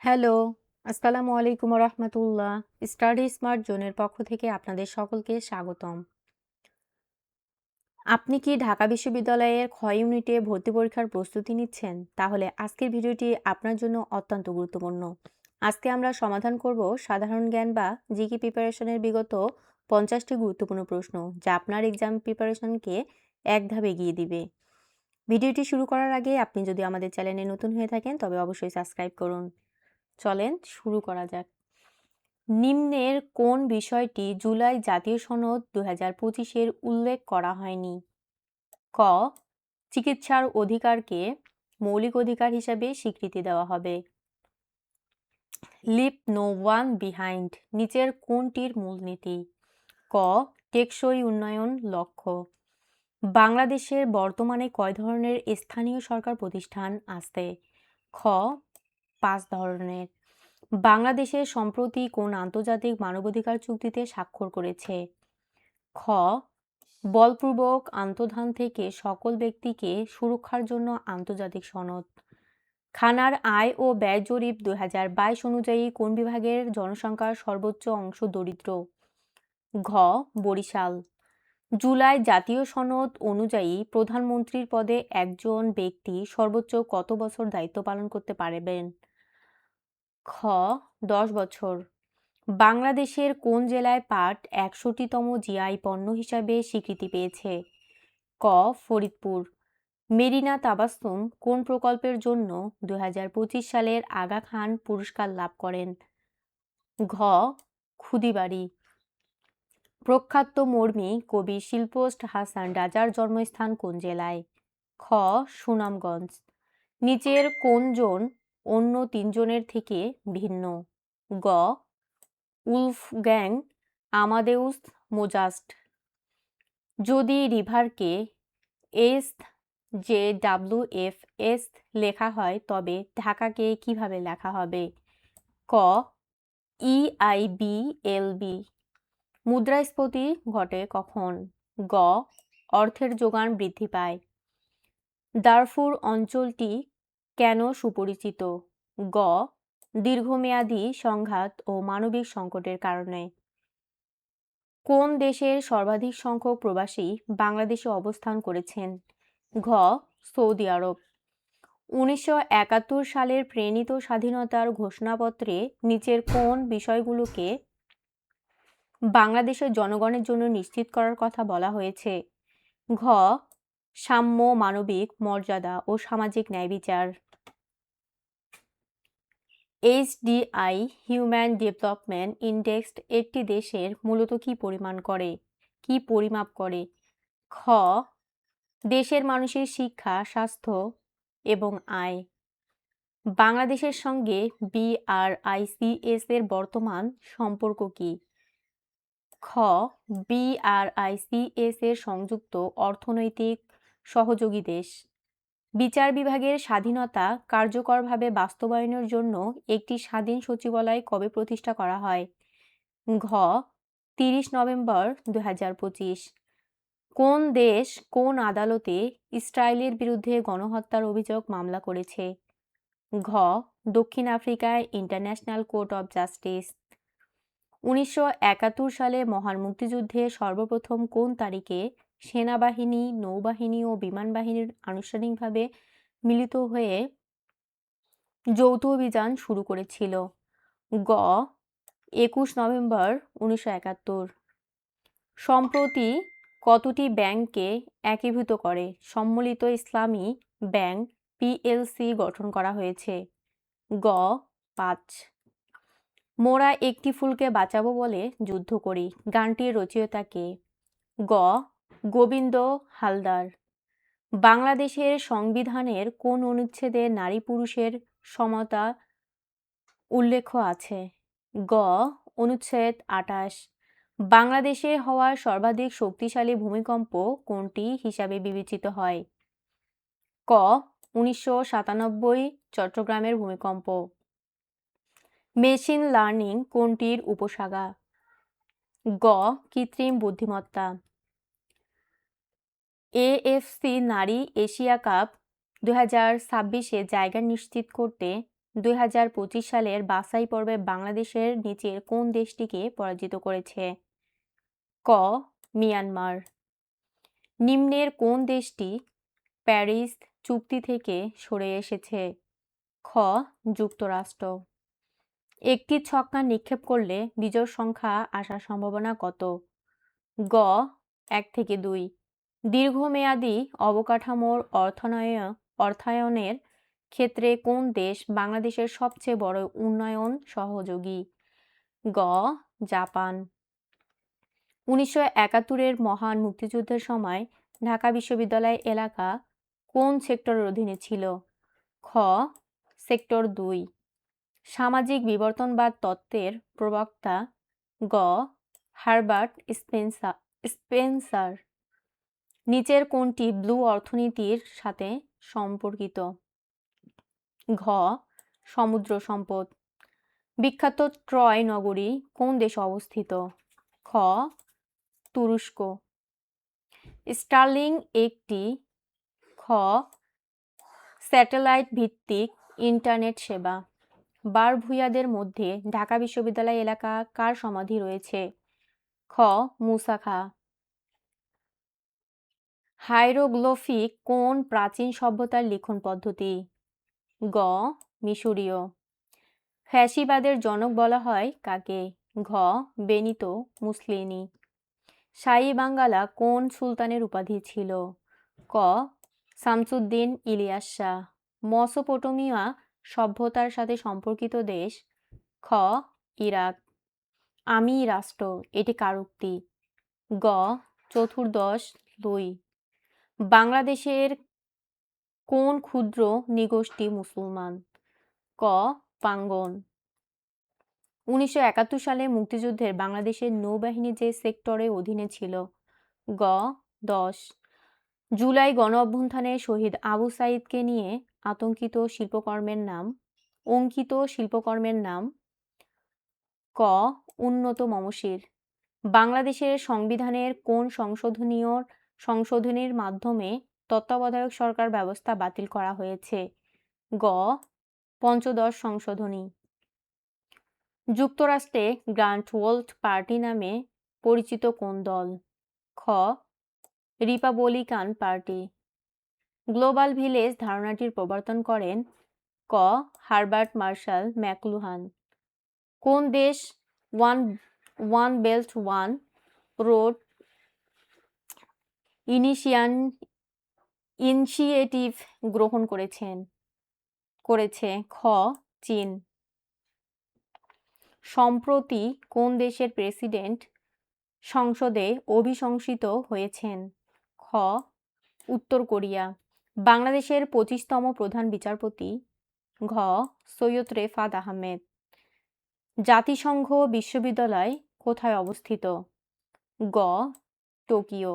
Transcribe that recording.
Hello, আসসালামু আলাইকুম রহমতুল্লাহ। Study smart জোনের পক্ষ থেকে আপনাদের সকলকে স্বাগতম। আপনি কি ঢাকা বিশ্ববিদ্যালয়ের খ ইউনিটে ভর্তি পরীক্ষার প্রস্তুতি নিচ্ছেন? তাহলে আজকের ভিডিওটি আপনার জন্য অত্যন্ত গুরুত্বপূর্ণ। আজকে আমরা সমাধান করব সাধারণ জ্ঞান বা জিকে প্রিপারেশনের বিগত 50টি গুরুত্বপূর্ণ প্রশ্ন, যা আপনার এক্সাম প্রিপারেশনকে এক ধাপ এগিয়ে দিবে। ভিডিওটি শুরু করার আগে আপনি যদি আমাদের চ্যানেলে নতুন হয়ে থাকেন তবে অবশ্যই সাবস্ক্রাইব করুন। চলেন শুরু করা যাক। নিম্নের কোন বিষয়টি জুলাই জাতীয় সনদ 2025-এর উল্লেখ করা হয়নি? ক. চিকিৎসার অধিকারকে মৌলিক অধিকার হিসাবে স্বীকৃতি দেওয়া হবে। লিভ নো ওয়ান বিহাইন্ড নিচের কোনটির মূলনীতি? ক. টেকসই উন্নয়ন লক্ষ্য। বাংলাদেশের বর্তমানে কয় ধরনের স্থানীয় সরকার প্রতিষ্ঠান আছে? খ. 5 ধরনের। বাংলাদেশে সম্প্রতি কোন আন্তর্জাতিক মানবাধিকার চুক্তিতে স্বাক্ষর করেছে? খ. বলপূর্বক আন্তঃদান থেকে সকল ব্যক্তিকে সুরক্ষার জন্য আন্তর্জাতিক সনদ। খানার আয় ও ব্যয় জরিপ 2022 অনুযায়ী কোন বিভাগের জনসংখ্যার সর্বোচ্চ অংশ দরিদ্র? ঘ. বরিশাল। জুলাই জাতীয় সনদ অনুযায়ী প্রধানমন্ত্রীর পদে একজন ব্যক্তি সর্বোচ্চ কত বছর দায়িত্ব পালন করতে পারবেন? খ. 10 বছর। বাংলাদেশের কোন জেলায় পাট 61তম জিআই পণ্য হিসাবে স্বীকৃতি পেয়েছে? ক. ফরিদপুর। মেরিনা তাবাসসুম কোন প্রকল্পের জন্য 2025 সালের আগা খান পুরস্কার লাভ করেন? ঘ. ক্ষুদিবাড়ি। প্রখ্যাত মরমী কবি শিল্পোষ্ট হাসান রাজার জন্মস্থান কোন জেলায়? খ. সুনামগঞ্জ। নিচের কোন জন অন্য 3 জনের থেকে ভিন্ন? গ. Wolfgang Amadeus Mozart. যদি রিভারকে SJWF লেখা হয় তবে ঢাকাকে কিভাবে লেখা হবে? ক. EIBLB। মুদ্রাস্ফীতি ঘটে কখন? গ. অর্থের যোগান বৃদ্ধি পায়। দারফুর অঞ্চলটি কেন সুপরিচিত? গ. দীর্ঘমেয়াদী সংঘাত ও মানবিক সংকটের কারণে। কোন দেশের সর্বাধিক সংখ্যক প্রবাসী বাংলাদেশে অবস্থান করেছেন? ঘ. সৌদি আরব। 1971 সালের প্রণীত স্বাধীনতার ঘোষণাপত্রে নিচের কোন বিষয়গুলোকে বাংলাদেশের জনগণের জন্য নিশ্চিত করার কথা বলা হয়েছে? ঘ. সাম্য, মানবিক মর্যাদা ও সামাজিক ন্যায়বিচার। HDI হিউম্যান ডেভেলপমেন্ট ইন্ডেক্স একটি দেশের মূলত কি পরিমাপ করে? খ. দেশের মানুষের শিক্ষা, স্বাস্থ্য এবং আয়। বাংলাদেশের সঙ্গে BRICS এর বর্তমান সম্পর্ক কি? খ. BRICS এর সংযুক্ত অর্থনৈতিক সহযোগী দেশ। বিচার বিভাগের স্বাধীনতা কার্যকরভাবে বাস্তবায়নের জন্য একটি স্বাধীন সচিবালয় কবে প্রতিষ্ঠা করা হয়? ঘ. 30 নভেম্বর 2025। কোন দেশ কোন আদালতে ইসরায়েলের বিরুদ্ধে গণহত্যার অভিযোগ মামলা করেছে? ঘ. দক্ষিণ আফ্রিকায় ইন্টারন্যাশনাল কোর্ট অব জাস্টিস। 1971 সালে মহান মুক্তিযুদ্ধে সর্বপ্রথম কোন তারিখে সেনাবাহিনী, নৌবাহিনী ও বিমান বাহিনীর আনুষ্ঠানিকভাবে মিলিত হয়ে যৌথ অভিযান শুরু করেছিল? গ. 21 নভেম্বর 1971। সম্প্রতি কতটি ব্যাংককে একীভূত করে সম্মিলিত ইসলামী ব্যাংক PLC গঠন করা হয়েছে? গ. 5। মোরা একটি ফুলকে বাঁচাবো বলে যুদ্ধ করি গানটির রচয়িতা কে? গ. গোবিন্দ হালদার। বাংলাদেশের সংবিধানের কোন অনুচ্ছেদে নারী পুরুষের সমতা উল্লেখ আছে? গ. অনুচ্ছেদ 28। বাংলাদেশে হওয়া সর্বাধিক শক্তিশালী ভূমিকম্প কোনটি হিসাবে বিবেচিত হয়? ক. 1997 চট্টগ্রামের ভূমিকম্প। মেশিন লার্নিং কোনটির উপশাখা? গ. কৃত্রিম বুদ্ধিমত্তা। AFC নারী এশিয়া কাপ 2026-এ জায়গা নিশ্চিত করতে 2025 সালের বাছাই পর্বে বাংলাদেশের নিচের কোন দেশটিকে পরাজিত করেছে? ক. মিয়ানমার। নিম্নের কোন দেশটি প্যারিস চুক্তি থেকে সরে এসেছে? খ. যুক্তরাষ্ট্র। একটি ছক্কা নিক্ষেপ করলে বিজয় সংখ্যা আসার সম্ভাবনা কত? গ. 1 থেকে 2। দীর্ঘমেয়াদী অবকাঠামোর অর্থায়নের ক্ষেত্রে কোন দেশ বাংলাদেশের সবচেয়ে বড় উন্নয়ন সহযোগী? গ. জাপান। 1971-এর মহান মুক্তিযুদ্ধের সময় ঢাকা বিশ্ববিদ্যালয় এলাকা কোন সেক্টরের অধীনে ছিল? খ. সেক্টর 2। সামাজিক বিবর্তনবাদ তত্ত্বের প্রবক্তা? গ. Herbert Spencer. নিচের কোনটি ব্লু অর্থনীতির সাথে সম্পর্কিত? ঘ. সমুদ্র সম্পদ। বিখ্যাত ট্রয় নগরী কোন দেশে অবস্থিত? খ. তুরস্ক। স্টারলিং একটি খ. স্যাটেলাইট ভিত্তিক ইন্টারনেট সেবা। বারভূয়াদের মধ্যে ঢাকা বিশ্ববিদ্যালয় এলাকা কার সমাধি রয়েছে? খ. মুসা খাঁ। হাইরোগ্লিফিক কোন প্রাচীন সভ্যতার লিখন পদ্ধতি? গ. মিশরীয়। ফ্যাসিবাদের জনক বলা হয় কাকে? ঘ. বেনিতো মুসলিনি। শাহী বাঙ্গালা কোন সুলতানের উপাধি ছিল? ক. শামসুদ্দিন ইলিয়াস শাহ। মেসোপটেমিয়া সভ্যতার সাথে সম্পর্কিত দেশ? খ. ইরাক। আমি রাষ্ট্র, এটি কার উক্তি? গ. চতুর্দশ লুই। বাংলাদেশের কোন ক্ষুদ্র নৃগোষ্ঠী মুসলমান? ক. পাঙ্গন। 1971 সালে মুক্তিযুদ্ধের বাংলাদেশের নৌবাহিনী যে সেক্টরের অধীনে ছিল? গ. 10। জুলাই গণঅভ্যুত্থানে শহীদ আবু সাঈদকে নিয়ে অঙ্কিত শিল্পকর্মের নাম? ক. উন্নত মমশির। বাংলাদেশের সংবিধানের কোন সংশোধনীর মাধ্যমে তত্ত্বাবধায়ক সরকার ব্যবস্থা বাতিল করা হয়েছে? গ. পঞ্চদশ সংশোধনী। যুক্তরাষ্ট্রে গ্রান্ট ওয়াল্ড পার্টি নামে পরিচিত কোন দল? খ. Republican party. গ্লোবাল ভিলেজ ধারণাটির প্রবর্তন করেন? ক. Herbert Marshall McLuhan. কোন দেশ one belt one road initiative গ্রহণ করেছে? খ. চীন। সম্প্রতি কোন দেশের প্রেসিডেন্ট সংসদে অভিশংসিত হয়েছেন? খ. উত্তর কোরিয়া। বাংলাদেশের 25তম প্রধান বিচারপতি? ঘ. সৈয়দ রেফাত আহমেদ। জাতিসংঘ বিশ্ববিদ্যালয় কোথায় অবস্থিত? গ. টোকিও।